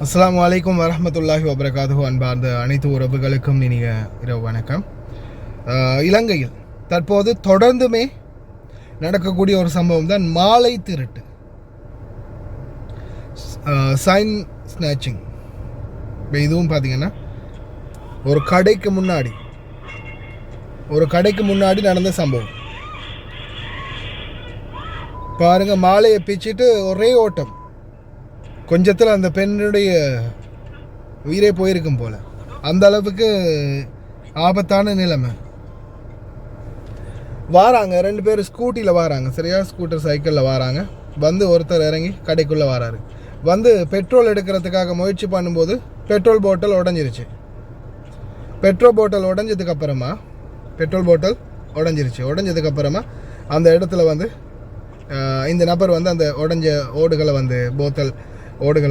அஸ்ஸலாமு அலைக்கும் வரஹ்மத்துல்லாஹி வபரகாத்துஹு. அன்பார்ந்த அனைத்து உறவுகளுக்கும் இனிய இரவு வணக்கம். இலங்கையில் தற்போது தொடர்ந்துமே நடக்கக்கூடிய ஒரு சம்பவம் தான் மாலை திருட்டு, சைன் ஸ்நாச்சிங். இப்போ இதுவும் பார்த்தீங்கன்னா ஒரு கடைக்கு முன்னாடி நடந்த சம்பவம். பாருங்கள், மாலையை பிச்சுட்டு ஒரே ஓட்டம். கொஞ்சத்தில் அந்த பெண்ணுடைய உயிரே போயிருக்கும் போல், அந்த அளவுக்கு ஆபத்தான நிலைமை. வாராங்க, 2 பேர் ஸ்கூட்டியில் வராங்க, சரியா, ஸ்கூட்டர் சைக்கிளில் வராங்க. வந்து ஒருத்தர் இறங்கி கடைக்குள்ளே வராரு. வந்து பெட்ரோல் எடுக்கிறதுக்காக முயற்சி பண்ணும்போது பெட்ரோல் பாட்டில் உடஞ்சிருச்சு. பெட்ரோல் பாட்டில் உடஞ்சதுக்கப்புறமா அந்த இடத்துல வந்து இந்த நபர் வந்து அந்த உடஞ்ச ஓடுகளை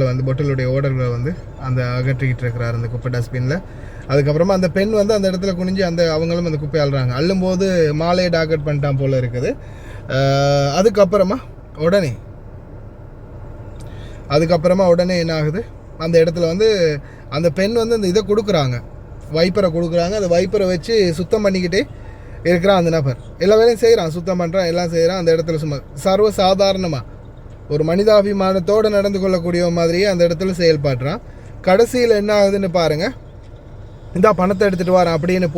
வந்து பொட்டலுடைய ஓடர்களை வந்து அந்த அகற்றிக்கிட்டு இருக்கிறார் அந்த குப்பை டஸ்ட்பினில். அதுக்கப்புறமா அந்த பெண் வந்து அந்த இடத்துல குனிஞ்சு அவங்களும் அந்த குப்பை அள்ளுறாங்க. அள்ளும்போது மாலையை டார்கெட் பண்ணிட்டான் போல் இருக்குது. அதுக்கப்புறமா உடனே என்ன ஆகுது, அந்த இடத்துல வந்து அந்த பெண் வந்து அந்த இதை கொடுக்குறாங்க, வைப்பரை கொடுக்குறாங்க. அந்த வைப்பரை வச்சு சுத்தம் பண்ணிக்கிட்டே இருக்கிறான் அந்த நபர். எல்லா வேலையும் செய்கிறான், சுத்தம் பண்ணுறான், எல்லாம் செய்கிறான். அந்த இடத்துல சும்மா சர்வசாதாரணமாக ஒரு மனிதாபிமானத்தோடு நடந்து கொள்ளக்கூடிய மாதிரியே அந்த இடத்துல செயல்படுறான். கடைசியில் என்ன ஆகுதுன்னு பாருங்கள். இந்த பணத்தை எடுத்துகிட்டு வரான் அப்படின்னு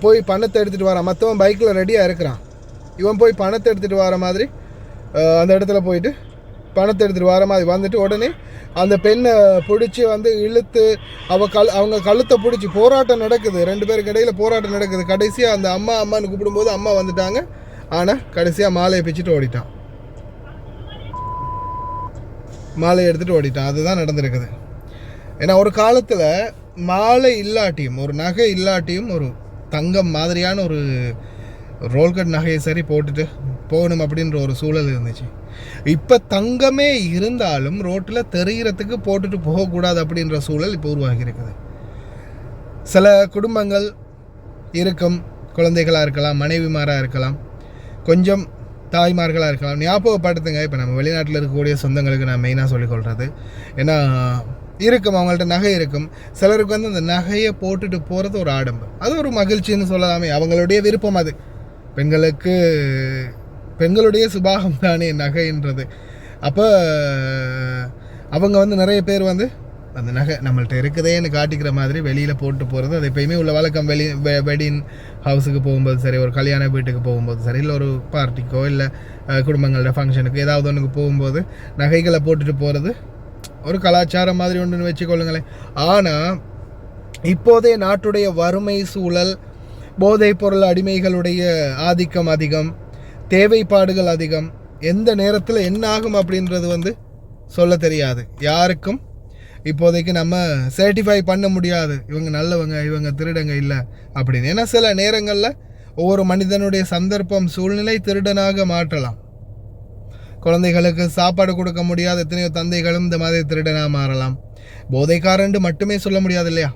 போய் பணத்தை எடுத்துகிட்டு வரான். மற்றவன் பைக்கில் ரெடியாக இருக்கிறான். இவன் போய் பணத்தை எடுத்துகிட்டு வர மாதிரி அந்த இடத்துல போயிட்டு பணத்தை எடுத்துகிட்டு வர மாதிரி வந்துட்டு உடனே அந்த பெண்ணை பிடிச்சி வந்து இழுத்து அவங்க கழுத்தை பிடிச்சி போராட்டம் நடக்குது. 2 பேருக்கு இடையில் போராட்டம் நடக்குது. கடைசியாக அந்த அம்மான்னு கூப்பிடும்போது அம்மா வந்துட்டாங்க. ஆனால் கடைசியாக மாலையை பிச்சுட்டு ஓடிட்டான். மாலையை எடுத்துகிட்டு ஓடிட்டான். அதுதான் நடந்திருக்குது. ஏன்னா ஒரு காலத்தில் மாலை இல்லாட்டியும், ஒரு நகை இல்லாட்டியும், ஒரு தங்கம் மாதிரியான ஒரு ரோல்கட் நகையை சரி போட்டுட்டு போகணும் அப்படின்ற ஒரு சூழல் இருந்துச்சு. இப்போ தங்கமே இருந்தாலும் ரோட்டில் தெரிகிறதுக்கு போட்டுட்டு போகக்கூடாது அப்படின்ற சூழல் இப்போ உருவாகி இருக்குது. சில குடும்பங்கள் இருக்கும், குழந்தைகளாக இருக்கலாம், மனைவிமாராக இருக்கலாம், கொஞ்சம் தாய்மார்களாக இருக்கலாம். ஞாபகப்படுத்துங்க, இப்போ நம்ம வெளிநாட்டில் இருக்கக்கூடிய சொந்தங்களுக்கு நான் மெயினாக சொல்லிக்கொள்கிறது, ஏன்னா இருக்கும், அவங்கள்ட்ட நகை இருக்கும். சிலருக்கு வந்து அந்த நகையை போட்டுட்டு போகிறது ஒரு ஆடம்பரம், அது ஒரு மகிழ்ச்சின்னு சொல்லலாமே, அவங்களுடைய விருப்பம். அது பெண்களுடைய சுபாகம் தானே நகைன்றது. அப்போ அவங்க வந்து நிறைய பேர் வந்து அந்த நகை நம்மள்ட்ட இருக்குதேன்னு காட்டிக்கிற மாதிரி வெளியில் போட்டு போகிறது அது எப்பயுமே உள்ள வழக்கம். வெட்டிங் ஹவுஸுக்கு போகும்போது சரி, ஒரு கல்யாண வீட்டுக்கு போகும்போது சரி, இல்லை ஒரு பார்ட்டிக்கோ இல்லை குடும்பங்களோட ஃபங்க்ஷனுக்கு ஏதாவது ஒன்றுக்கு போகும்போது நகைகளை போட்டுட்டு போகிறது ஒரு கலாச்சாரம் மாதிரி ஒன்றுன்னு வச்சுக்கொள்ளுங்களேன். ஆனால் இப்போதைய நாட்டுடைய வறுமை சூழல், போதைப் பொருள் அடிமைகளுடைய ஆதிக்கம் அதிகம், தேவைப்பாடுகள் அதிகம், எந்த நேரத்தில் என்ன ஆகும் அப்படின்றது வந்து சொல்ல தெரியாது யாருக்கும். இப்போதைக்கு நம்ம சர்டிஃபை பண்ண முடியாது இவங்க நல்லவங்க இவங்க திருடங்க இல்லை அப்படின்னு. ஏன்னா சில நேரங்களில் ஒவ்வொரு மனிதனுடைய சந்தர்ப்பம், சூழ்நிலை திருடனாக மாற்றலாம். குழந்தைகளுக்கு சாப்பாடு கொடுக்க முடியாத எத்தனையோ தந்தைகளும் இந்த மாதிரி திருடனாக மாறலாம். போதைக்காரண்டு மட்டுமே சொல்ல முடியாது இல்லையா.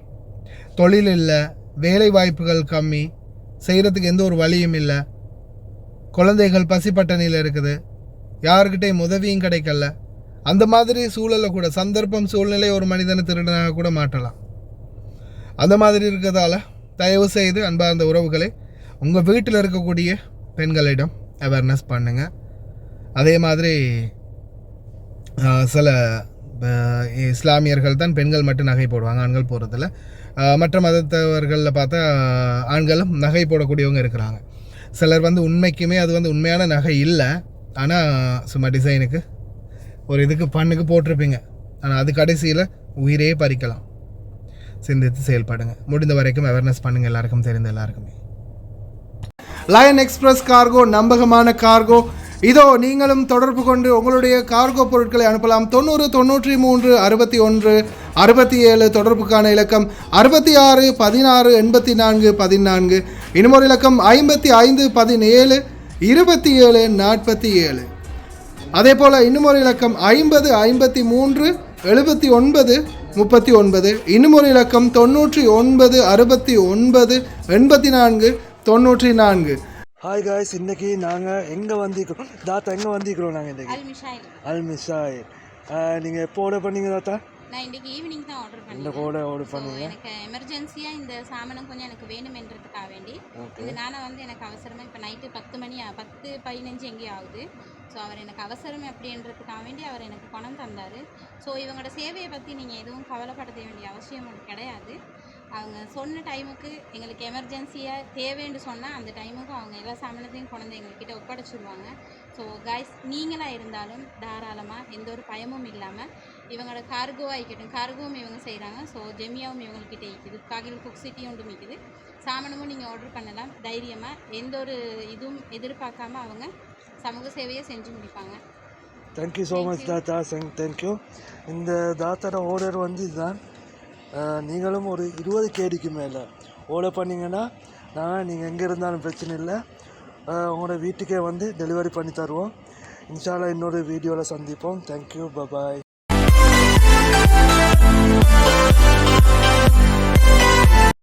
தொழில் இல்லை, வேலை வாய்ப்புகள் கம்மி, செய்கிறதுக்கு எந்த ஒரு வழியும் இல்லை, குழந்தைகள் பசிப்பட்டணியில் இருக்குது, யாருக்கிட்டையும் உதவியும் கிடைக்கல. அந்த மாதிரி சூழலை கூட, சந்தர்ப்பம் சூழ்நிலை ஒரு மனிதனை திருடனாக கூட மாற்றலாம். அந்த மாதிரி இருக்கிறதால தயவு செய்து அன்பார்ந்த உறவுகளை உங்கள் வீட்டில் இருக்கக்கூடிய பெண்களிடம் அவேர்னஸ் பண்ணுங்கள். அதே மாதிரி சில இஸ்லாமியர்கள் தான் பெண்கள் மட்டும் நகை போடுவாங்க, ஆண்கள் போடுறதில்ல. மற்ற மதத்தவர்களில் பார்த்தா ஆண்களும் நகை போடக்கூடியவங்க இருக்கிறாங்க. சிலர் வந்து உண்மைக்குமே அது வந்து உண்மையான நகை இல்லை, ஆனால் சும்மா டிசைனுக்கு ஒரு இதுக்கு பண்ணுக்கு போட்டிருப்பீங்க. ஆனால் அது கடைசியில் உயிரே பறிக்கலாம். சிந்தித்து செயல்படுங்க. முடிந்த வரைக்கும் அவேர்னஸ் பண்ணுங்கள், எல்லாருக்கும் தெரிந்த எல்லாருக்குமே. லயன் எக்ஸ்பிரஸ் கார்கோ, நம்பகமான கார்கோ. இதோ நீங்களும் தொடர்பு கொண்டு உங்களுடைய கார்கோ பொருட்களை அனுப்பலாம். 90 93 61 67 தொடர்புக்கான இலக்கம் 66 16 84 14. இன்னும் ஒரு இலக்கம் 55 17 27 47. அதே போல் இன்னும் ஒரு இலக்கம் 50 53 79 39. இன்னும் ஒரு இலக்கம் 99 69 84 94. ஹாய் காய்ஸ், இன்றைக்கி நாங்கள் எங்கே வந்திருக்கிறோம், தாத்தா எங்கே வந்திருக்கிறோம் நாங்கள் இன்றைக்கி? அல் மிஷாயில். நீங்கள் எப்போ ஆர்டர் பண்ணீங்க தாத்தா? நான் இன்றைக்கி ஈவினிங் தான் ஆர்டர் இந்த பண்ணேன். கோடை ஆர்டர் பண்ணீங்க. எனக்கு எமர்ஜென்சியாக இந்த சாமானம் கொஞ்சம் எனக்கு வேணுமென்றதுக்காக வேண்டி இதனால் வந்து எனக்கு அவசரமாக இப்போ நைட்டு 10:15 எங்கேயும் ஆகுது. ஸோ அவர் எனக்கு அவசரம் அப்படின்றதுக்காக வேண்டி அவர் எனக்கு பணம் தந்தார். ஸோ இவங்களோட சேவையை பற்றி நீங்கள் எதுவும் கவலைப்பட வேண்டிய அவசியம் கிடையாது. அவங்க சொன்ன டைமுக்கு எங்களுக்கு எமர்ஜென்சியாக தேவைன்னு சொன்னால் அந்த டைமுக்கு அவங்க எல்லா சாமானத்தையும் கொண்டு எங்கள்கிட்ட ஒப்படைச்சிடுவாங்க. ஸோ கைஸ், நீங்களாக இருந்தாலும் தாராளமாக எந்த ஒரு பயமும் இல்லாமல் இவங்களோட கார்கோவாக இருக்கட்டும், கார்கோவும் இவங்க செய்கிறாங்க. ஸோ ஜெமியாவும் இவங்கக்கிட்ட இருக்குது, காகில் குக் சிட்டியும் ஒன்றும் இருக்குது. சாமானமும் நீங்கள் ஆர்டர் பண்ணலாம் தைரியமாக, எந்த ஒரு இதுவும் எதிர்பார்க்காம அவங்க சமூக சேவையை செஞ்சு முடிப்பாங்க. தேங்க்யூ ஸோ மச் தாத்தா. தேங்க்யூ. இந்த தாத்தாவோட ஆர்டர் வந்து இதுதான். நீங்களும் ஒரு 20 கேடிக்கு மேலே ஆர்டர் பண்ணிங்கன்னா நீங்கள் எங்கே இருந்தாலும் பிரச்சனை இல்லை, உங்களோட வீட்டுக்கே வந்து டெலிவரி பண்ணி தருவோம். இன்ஷா அல்லாஹ் இன்னொரு வீடியோவில் சந்திப்போம். Thank you, bye bye.